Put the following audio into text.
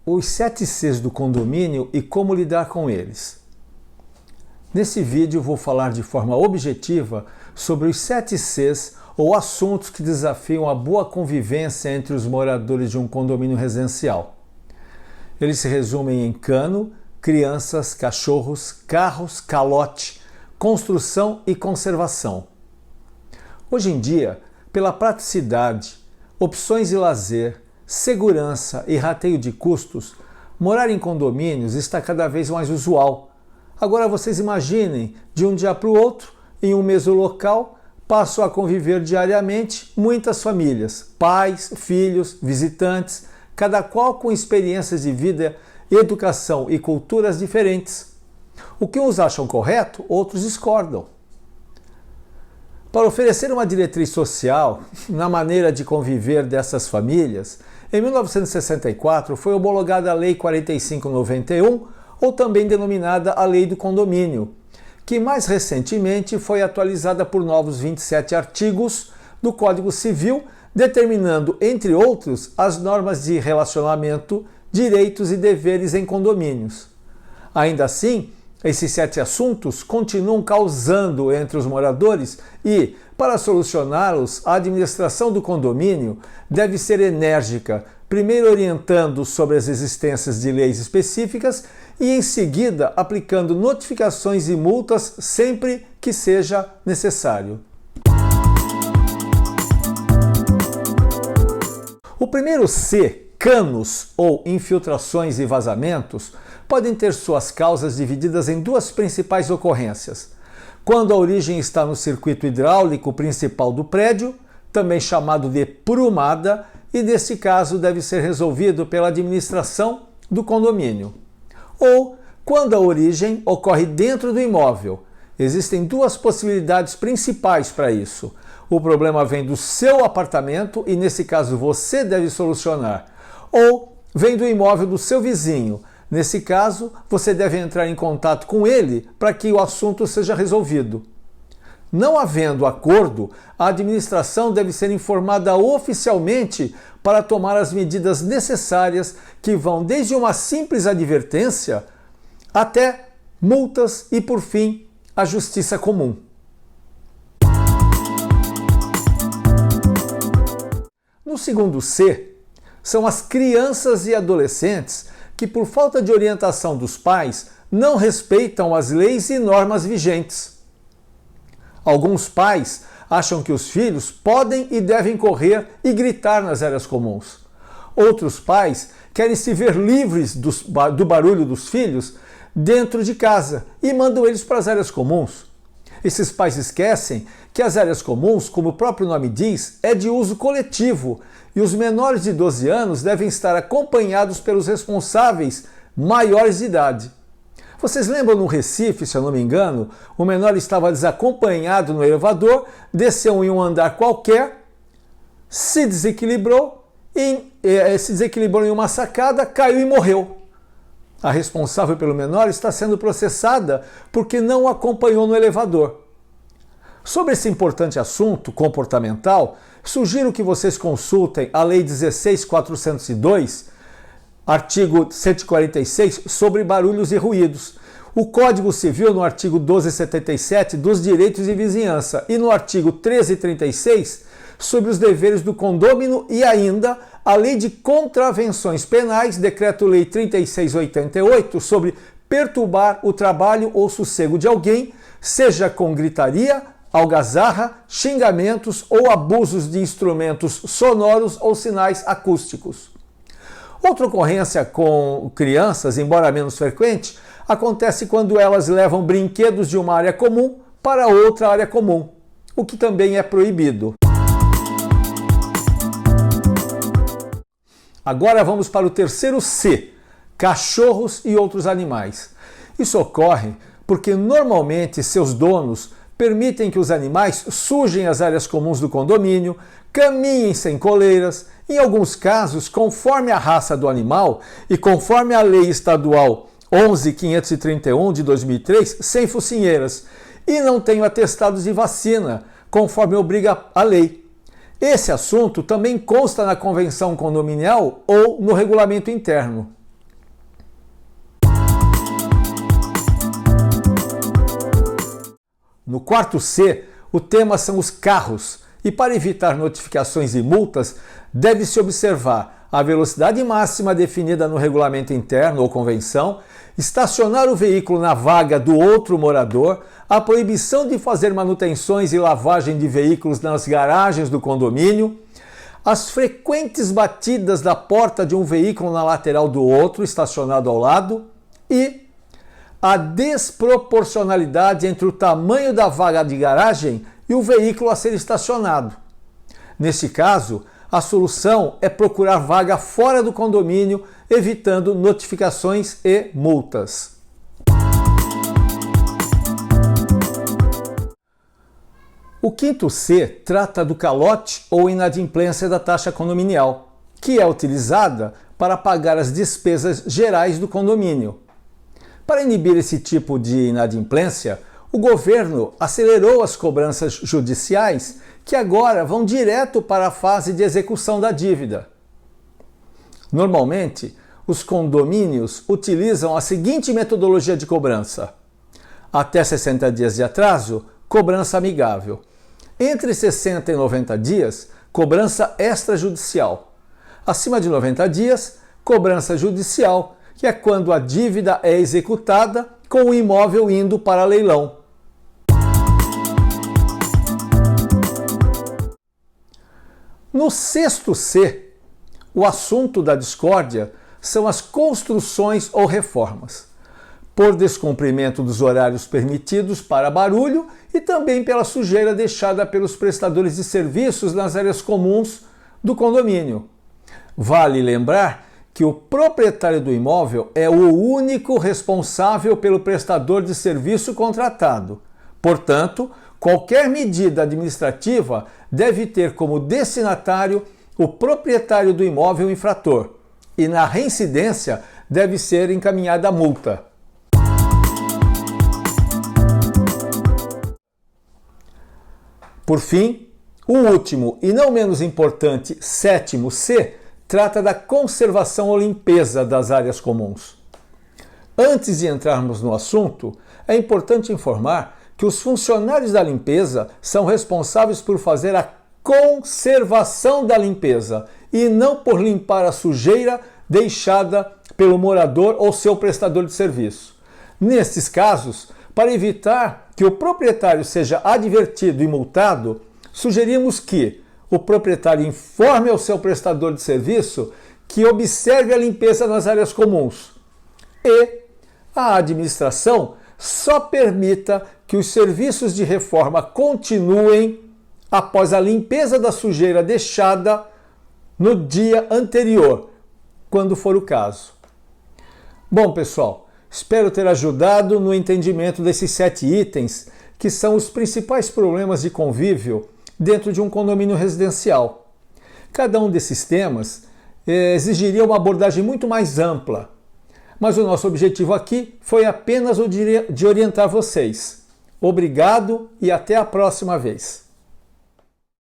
os 7 Cs do condomínio e como lidar com eles. Nesse vídeo vou falar de forma objetiva sobre os 7 Cs ou assuntos que desafiam a boa convivência entre os moradores de um condomínio residencial. Eles se resumem em cano, crianças, cachorros, carros, calote, construção e conservação. Hoje em dia, pela praticidade, opções de lazer, segurança e rateio de custos, morar em condomínios está cada vez mais usual. Agora vocês imaginem, de um dia para o outro, em um mesmo local, passam a conviver diariamente muitas famílias, pais, filhos, visitantes, cada qual com experiências de vida, educação e culturas diferentes. O que uns acham correto, outros discordam. Para oferecer uma diretriz social na maneira de conviver dessas famílias, em 1964 foi homologada a Lei 4591, ou também denominada a Lei do Condomínio, que mais recentemente foi atualizada por novos 27 artigos do Código Civil, determinando, entre outros, as normas de relacionamento, direitos e deveres em condomínios. Ainda assim, esses 7 assuntos continuam causando entre os moradores e, para solucioná-los, a administração do condomínio deve ser enérgica, primeiro orientando sobre as existências de leis específicas e, em seguida, aplicando notificações e multas sempre que seja necessário. O primeiro C, canos ou infiltrações e vazamentos, podem ter suas causas divididas em 2 principais ocorrências. Quando a origem está no circuito hidráulico principal do prédio, também chamado de prumada, e nesse caso deve ser resolvido pela administração do condomínio. Ou quando a origem ocorre dentro do imóvel. Existem 2 possibilidades principais para isso. O problema vem do seu apartamento e nesse caso você deve solucionar. Ou vem do imóvel do seu vizinho. Nesse caso, você deve entrar em contato com ele para que o assunto seja resolvido. Não havendo acordo, a administração deve ser informada oficialmente para tomar as medidas necessárias que vão desde uma simples advertência até multas e, por fim, a justiça comum. No segundo C, são as crianças e adolescentes que, por falta de orientação dos pais, não respeitam as leis e normas vigentes. Alguns pais acham que os filhos podem e devem correr e gritar nas áreas comuns. Outros pais querem se ver livres do barulho dos filhos dentro de casa e mandam eles para as áreas comuns. Esses pais esquecem que as áreas comuns, como o próprio nome diz, é de uso coletivo e os menores de 12 anos devem estar acompanhados pelos responsáveis maiores de idade. Vocês lembram no Recife, se eu não me engano, o menor estava desacompanhado no elevador, desceu em um andar qualquer, se desequilibrou em uma sacada, caiu e morreu. A responsável pelo menor está sendo processada porque não o acompanhou no elevador. Sobre esse importante assunto comportamental, sugiro que vocês consultem a Lei 16.402, artigo 146, sobre barulhos e ruídos, o Código Civil no artigo 1277 dos direitos de vizinhança e no artigo 1336 sobre os deveres do condômino e ainda a Lei de Contravenções Penais, Decreto-Lei 3688, sobre perturbar o trabalho ou sossego de alguém, seja com gritaria, algazarra, xingamentos ou abusos de instrumentos sonoros ou sinais acústicos. Outra ocorrência com crianças, embora menos frequente, acontece quando elas levam brinquedos de uma área comum para outra área comum, o que também é proibido. Agora vamos para o terceiro C, cachorros e outros animais. Isso ocorre porque normalmente seus donos permitem que os animais sujem as áreas comuns do condomínio, caminhem sem coleiras, em alguns casos, conforme a raça do animal e conforme a Lei Estadual 11.531 de 2003, sem focinheiras, e não tenham atestados de vacina, conforme obriga a lei. Esse assunto também consta na convenção condominial ou no regulamento interno. No quarto C, o tema são os carros, e para evitar notificações e multas, deve-se observar a velocidade máxima definida no regulamento interno ou convenção, estacionar o veículo na vaga do outro morador, a proibição de fazer manutenções e lavagem de veículos nas garagens do condomínio, as frequentes batidas da porta de um veículo na lateral do outro estacionado ao lado e a desproporcionalidade entre o tamanho da vaga de garagem e o veículo a ser estacionado. Neste caso, a solução é procurar vaga fora do condomínio, evitando notificações e multas. O quinto C trata do calote ou inadimplência da taxa condominial, que é utilizada para pagar as despesas gerais do condomínio. Para inibir esse tipo de inadimplência, o governo acelerou as cobranças judiciais, que agora vão direto para a fase de execução da dívida. Normalmente, os condomínios utilizam a seguinte metodologia de cobrança: até 60 dias de atraso, cobrança amigável. Entre 60 e 90 dias, cobrança extrajudicial. Acima de 90 dias, cobrança judicial, que é quando a dívida é executada com o imóvel indo para leilão. No sexto C, o assunto da discórdia são as construções ou reformas, por descumprimento dos horários permitidos para barulho e também pela sujeira deixada pelos prestadores de serviços nas áreas comuns do condomínio. Vale lembrar que o proprietário do imóvel é o único responsável pelo prestador de serviço contratado. Portanto, qualquer medida administrativa deve ter como destinatário o proprietário do imóvel infrator e, na reincidência, deve ser encaminhada a multa. Por fim, o último e não menos importante, sétimo C, trata da conservação ou limpeza das áreas comuns. Antes de entrarmos no assunto, é importante informar que os funcionários da limpeza são responsáveis por fazer a conservação da limpeza e não por limpar a sujeira deixada pelo morador ou seu prestador de serviço. Nestes casos, para evitar que o proprietário seja advertido e multado, sugerimos que o proprietário informe ao seu prestador de serviço que observe a limpeza nas áreas comuns e a administração só permita que os serviços de reforma continuem após a limpeza da sujeira deixada no dia anterior, quando for o caso. Bom, pessoal, espero ter ajudado no entendimento desses 7 itens, que são os principais problemas de convívio dentro de um condomínio residencial. Cada um desses temas exigiria uma abordagem muito mais ampla, mas o nosso objetivo aqui foi apenas o de orientar vocês. Obrigado e até a próxima vez.